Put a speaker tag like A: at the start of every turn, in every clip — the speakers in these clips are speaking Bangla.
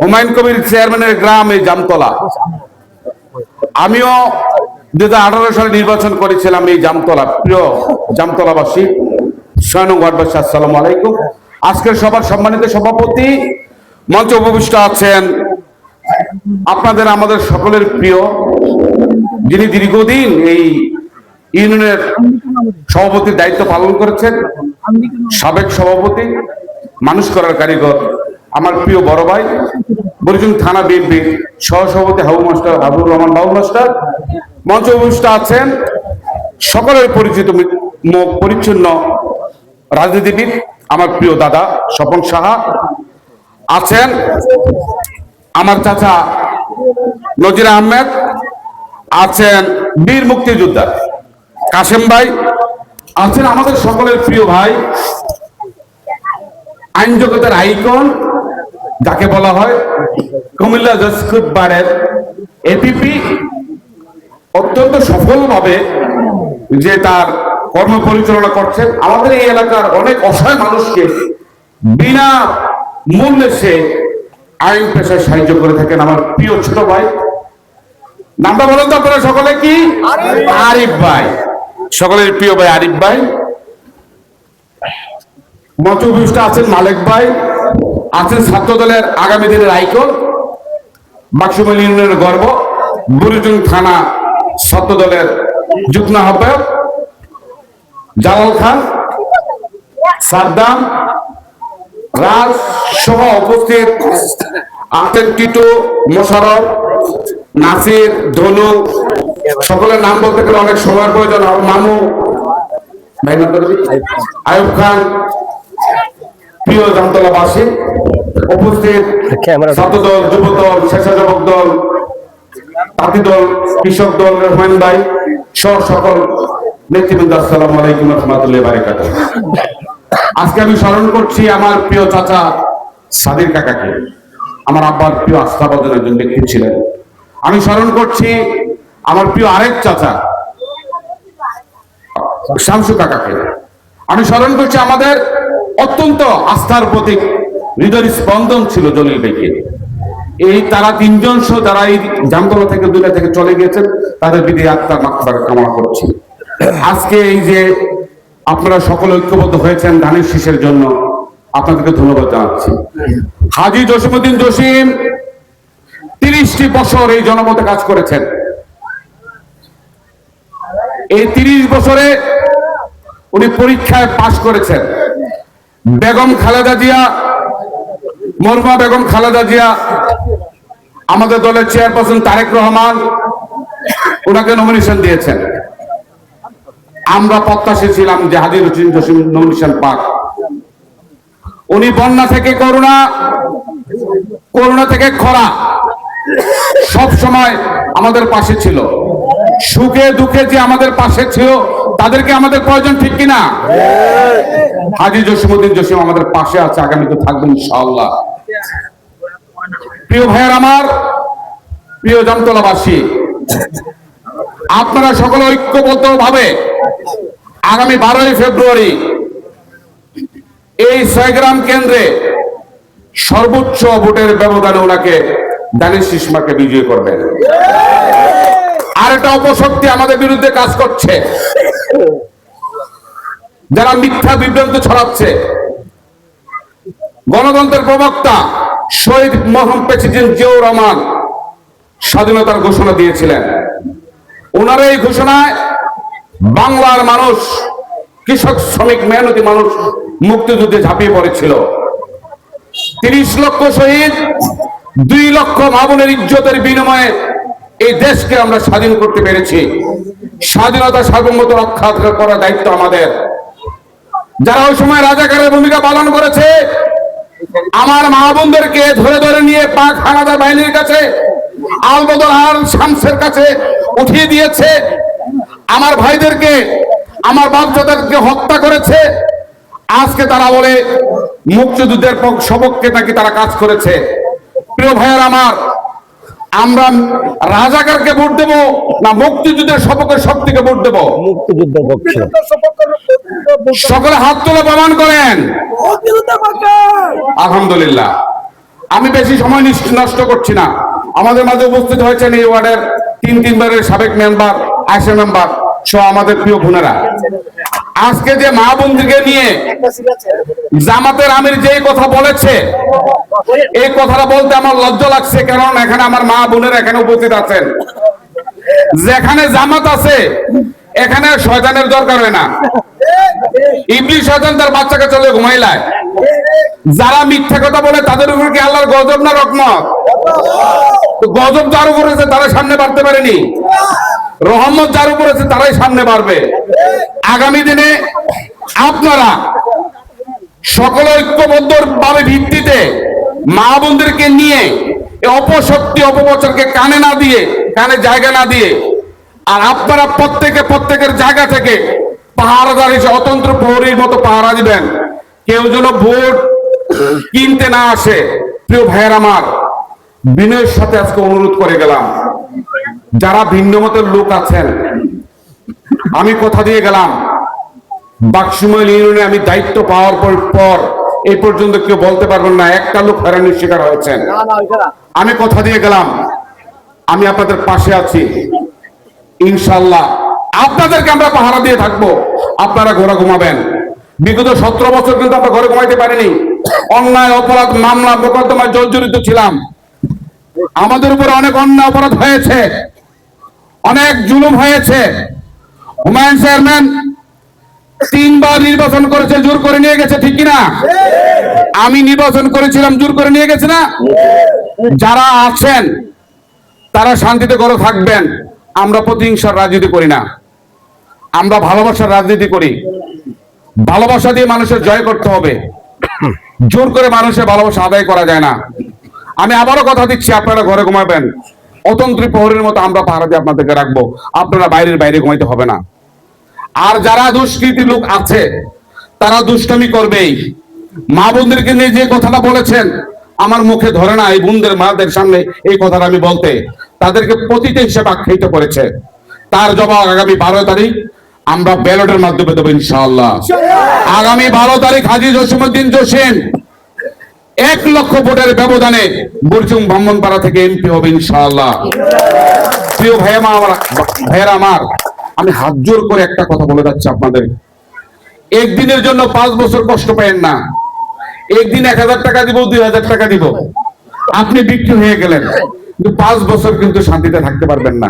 A: হুমায়ুন কবির চেয়ারম্যানের গ্রাম এই জামতলা। আমিও 2018 সালে নির্বাচন করেছিলাম এই জামতলা। প্রিয় জামতলাবাসী, স্বয়ং ওয়ার্ডবাসী, আসসালামু আলাইকুম। আজকের সবার সম্মানিত সভাপতি, মঞ্চে উপবিষ্ট আছেন আপনাদের আমাদের সকলের প্রিয়, যিনি দীর্ঘদিন এই ইউনিয়নের সভাপতির দায়িত্ব পালন করেছেন, সাবেক সভাপতি, মানুষ করার কারিগর, আমার প্রিয় বড় ভাই, বরিশাল থানা বিএনপির সহসভাপতি হাবুর রহমান বাবু মাস্টার। মঞ্চে উপবিষ্ট আছেন সকলের পরিচিত মুখ পরিচ্ছন্ন রাজনীতিবিদ, আমার প্রিয় দাদা স্বপন সাহা আছেন, আমার চাচা নজির আহমেদ আছেন, বীর মুক্তিযোদ্ধা কাশেম ভাই আছেন, আমাদের সকলের প্রিয় ভাই, আইন জগতের আইকন যাকে বলা হয় কুমিল্লা জজ কোর্ট বারের এপিপি, অত্যন্ত সফলভাবে যে তার কর্ম পরিচালনা করছেন, আমাদের এই এলাকার অনেক অসহায় মানুষকে বিনা মূল্যে সে আইন পেশায় সাহায্য করে থাকেন, আমার প্রিয় ছোট ভাই। নামটা বলেন তো আপনারা সকলে, কি? আরিফ ভাই, সকলের প্রিয় ভাই আরিফ ভাই। মঞ্চ উপবিষ্ট আছেন মালেক ভাই, আছেন ছাত্র দলের আগামী দিনের আইকন, বাক্সুমাল ইউনিয়নের গর্ব, বুড়িচুং থানা ছাত্র দলের যুগ্ম আহ্বায়ক জালাল খান, সাদ্দাম, রাজ সহ উপস্থিত আছেন টিটু, মোশারফ, নাসির, ধনু, সকলের নাম বলতে গেলে অনেক সময়ের প্রয়োজন। মামু, আয়ুব খান, প্রিয় জামতলাবাসী, উপস্থিত ছাত্র দল, যুব দল, স্বেচ্ছাসেবক দল, তাঁতি দল, কৃষক দল, রহমান ভাই সহ সকল নেতৃবৃন্দ, আসসালামু আলাইকুম ওয়া রাহমাতুল্লাহি ওয়া বারাকাতুহু। আজকে আমি স্মরণ করছি আমার প্রিয় চাচা সাদির কাকাকে, আমার আব্বার প্রিয় আস্থাভাজন একজন ব্যক্তি ছিলেন। আমি স্মরণ করছি আমার প্রিয় আরেক চাচা শামসু কাকাকে। আমি স্মরণ করছি আমাদের অত্যন্ত আস্থার প্রতীক, হৃদয়ের স্পন্দন ছিল জলিল ভাইকে। এই তারা তিনজন সহ যারা এই জামতলা থেকে দুনিয়া থেকে চলে গিয়েছেন, তাদের বিদায় আত্মার মাগফিরাত কামনা করছি। আজকে এই যে আপনারা সকলে ঐক্যবদ্ধ হয়েছেন ধানের শীষের জন্য, আপনাদেরকে ধন্যবাদ জানাচ্ছি। হাজী জসিমউদ্দিন জসিম 30টি বছর এই জনমতে কাজ করেছেন। এই 30 বছরে উনি পরীক্ষায় পাশ করেছেন। বেগম খালেদা জিয়া, মরহুমা বেগম খালেদা জিয়া, আমাদের দলের চেয়ারপারসন তারেক রহমান ওনাকে নমিনেশন দিয়েছেন। আমরা প্রত্যাশী ছিলাম যে হাজী জসিম নমিনেশন পাক। উনি বন্যা থেকে করোনা, করোনা থেকে খরা, সব সময় আমাদের পাশে ছিল। সুখে দুঃখে যে আমাদের পাশে ছিল, তাদেরকে আমাদের প্রয়োজন, ঠিক কিনা? হাজী জসিমউদ্দিন জসিম আমাদের পাশে আছে, আগামীতে থাকবেন ইনশাআল্লাহ। প্রিয় ভাইয়ের আমার, প্রিয় জামতলাবাসী, আপনারা সকলে ঐক্যবদ্ধ ভাবে আগামী 12ই ফেব্রুয়ারি এই 6 গ্রাম কেন্দ্রে সর্বোচ্চ ভোটের ব্যবধানে ওনাকে ধানের শীষ মার্কে বিজয়ী করবেন। আর একটা অপশক্তি আমাদের বিরুদ্ধে কাজ করছে, যারা মিথ্যা বিভ্রান্ত ছড়াচ্ছে। গণতন্ত্রের প্রবক্তা শহীদ মরহুম প্রেসিডেন্ট জিয়াউর রহমান স্বাধীনতার ঘোষণা দিয়েছিলেন। ওনার এই ঘোষণায় বাংলার মানুষ, কৃষক, শ্রমিক, মেহনতি মানুষ মুক্তিযুদ্ধে ঝাঁপিয়ে পড়েছিল। 30 লক্ষ শহীদ, 2 লক্ষ মা বোনের ইজ্জতের বিনিময়ে এই দেশকে আমরা স্বাধীন করতে পেরেছি। স্বাধীনতা সার্বভৌমত্ব রক্ষা করার দায়িত্ব আমাদের। যারা ওই সময় রাজাকারের ভূমিকা পালন করেছে, আমার মা বোনদেরকে ধরে ধরে নিয়ে পাক হানাদার বাহিনীর কাছে, আলবদর আর শামসের কাছে উঠিয়ে দিয়েছে। আমার ভাইদেরকে, আমার বাচ্চাদেরকে হত্যা করেছে। আজকে তারা বলে মুক্তিযুদ্ধের সপক্ষে নাকি তারা কাজ করেছে। প্রিয় ভাইয়ের আমার, আমরা রাজাকারকে ভোট দেব না মুক্তিযুদ্ধের সপক্ষের শক্তিকে ভোট দেব?
B: মুক্তিযুদ্ধের পক্ষে।
A: সকলে হাত তুলে প্রমাণ করেন। আলহামদুলিল্লাহ। আমি বেশি সময় নষ্ট করছি না। আমাদের মাঝে উপস্থিত হয়েছেন এই ওয়ার্ডের তিনবারের সাবেক মেম্বার, আইসি মেম্বার সহ আমাদের প্রিয় বোনেরা। আজকে যে মা বোনদেরকে নিয়ে জামাতের আমির যে কথা বলেছে, এই কথাটা বলতে আমার লজ্জা লাগছে, কারণ এখানে আমার মা বোনেরা এখানে উপস্থিত আছেন। যেখানে জামাত আছে এখানে শয়তানের দরকার হয় না। ইবলিস শয়তান তার বাচ্চাকে চলে ঘুমাইলায়। যারা মিথ্যা কথা বলে তাদের উপর কি আল্লাহর গজব না রহমত? গজব যার উপর আছে তারাই সামনে বাড়তে পারেনি, রহমত যার উপর আছে তারাই সামনে বাড়বে। আগামী দিনে আপনারা সকল ঐক্যবদ্ধ ভাবে ভিত্তিতে মা বোনদেরকে নিয়ে অপশক্তি অপপ্রচারকে কানে জায়গা না দিয়ে, আর আপনারা প্রত্যেকের জায়গা থেকে পাহারাদার হিসেবে অতন্ত্র প্রহরীর মতো পাহারা দিবেন। কেউ যেন ভোট কিনতে না আসে। প্রিয় ভাইয়ের আমার, বিনয়ের সাথে আজকে অনুরোধ করে গেলাম, যারা ভিন্ন মতের লোক আছেন, আমি কথা দিয়ে গেলাম বাক্সুমাইল ইউনিয়নে আমি দায়িত্ব পাওয়ার পর এই পর্যন্ত কেউ বলতে পারবেন না একটা লোক হয়রানির শিকার হয়েছেন। আমি কথা দিয়ে গেলাম আমি আপনাদের পাশে আছি, ইনশাল্লাহ আপনাদেরকে আমরা পাহারা দিয়ে থাকবো। আপনারা ঘরে ঘুমাবেন। বিগত 17 বছর কিন্তু আমরা ঘরে ঘুমাইতে পারিনি। অন্যায় অপরাধ মামলা মোকদ্দমায় জর্জরিত ছিলাম। আমাদের উপরে অনেক অন্যায় অপরাধ হয়েছে, অনেক জুলুম হয়েছে। হুমায়ুন চেয়ারম্যান 3 বার নির্বাচন করেছে, জোর করে নিয়ে গেছে, ঠিক কিনা? আমি নির্বাচন করেছিলাম, জোর করে নিয়ে গেছে না? যারা আছেন তারা শান্তিতে ঘরে থাকবেন। আমরা প্রতিহিংসার রাজনীতি করি না, আমরা ভালোবাসার রাজনীতি করি। ভালোবাসা দিয়ে মানুষের জয় করতে হবে, জোর করে মানুষের ভালোবাসা আদায় করা যায় না। আমি আবারও কথা দিচ্ছি, আপনারা ঘরে ঘুমাবেন। অতন্ত্রী প্রহরীর মতো আমরা পাহারা দিয়ে আপনাদেরকে রাখবো। আপনারা বাইরে ঘুমাইতে হবে না। আর যারা দুষ্কৃতী লোক আছে তারা দুষ্টামি করবেই। মা বোনদেরকে নিয়ে যে কথাটা বলেছেন আমার মুখে ধরে না এই বোনদের মাদের সামনে এই কথাটা আমি বলতে, তাদেরকে পতিতা হিসেবে আখ্যায়িত করেছে। তার জবাব আগামী 12 তারিখ আমরা ব্যালটের মাধ্যমে দেবো ইনশাআল্লাহ। আগামী 12 তারিখ হাজী জসিমউদ্দিন জসিম 1 লক্ষ ভোটের ব্যবধানে বরচুম ব্রাহ্মণপাড়া থেকে এমপি হবে ইনশাআল্লাহ। প্রিয় ভাইয়েরা আমার, আমি হাত জোর করে একটা কথা বলে যাচ্ছি আপনাদের, একদিনের জন্য 5 বছর কষ্ট পাবেন না। একদিন 1000 টাকা দিব, 2000 টাকা দিব, আপনি বিক্রি হয়ে গেলেন, কিন্তু 5 বছর কিন্তু শান্তিতে থাকতে পারবেন না।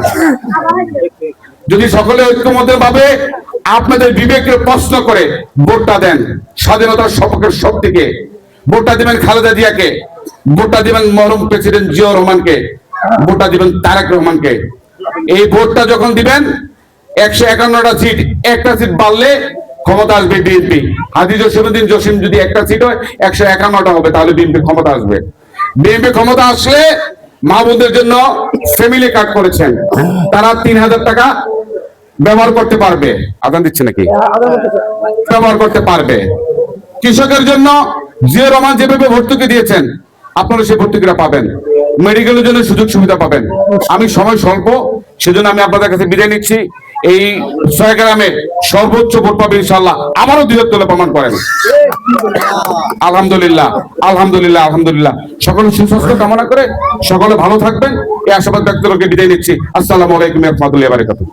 A: যদি সকলে ঐক্যমত্য ভাবে আপনাদের বিবেকের প্রশ্ন করে ভোটটা দেন, স্বাধীনতার সপক্ষের শক্তিকে ভোটটা দিবেন, খালেদা জিয়াকে ভোটটা দিবেন, মরহুম প্রেসিডেন্ট জিয়াউর রহমানকে ভোটটা দিবেন, তারেক রহমানকে। এই ভোটটা যখন দিবেন 151টা সিট, একটা সিট বাড়লে ক্ষমতা আসবে বিএনপি। হাজী জসিমউদ্দিন জসিম যদি একটা সিট হয় 151টা হবে, তাহলে বিএনপি ক্ষমতা আসবে। বিএনপি ক্ষমতা আসলে মা বোনদের জন্য ফ্যামিলি কার্ড করেছেন, তারা 3000 টাকা ব্যবহার করতে পারবে। আদান দিচ্ছে নাকি? ব্যবহার করতে পারবে। কৃষকের জন্য জিয়াউর রহমান যেভাবে ভর্তুকি দিয়েছেন আপনারা সেই ভর্তুকিটা পাবেন। মেডিকেলের জন্য সুযোগ সুবিধা পাবেন। আমি সময় স্বল্প, সেজন্য আমি আপনাদের কাছে বিদায় নিচ্ছি। এই 6 গ্রামে সর্বোচ্চ ভোট পাবে ইনশাআল্লাহ। আবারও দৃঢ়ত্বলে প্রমাণ করেন। আলহামদুলিল্লাহ, আলহামদুলিল্লাহ, আলহামদুলিল্লাহ। সকলের সুস্বাস্থ্য কামনা করে সকলে ভালো থাকবেন এই আশাবাদ ব্যক্ত করে বিদায় নিচ্ছি। আসসালামু আলাইকুম ওয়া রাহমাতুল্লাহি ওয়া বারাকাতুহু।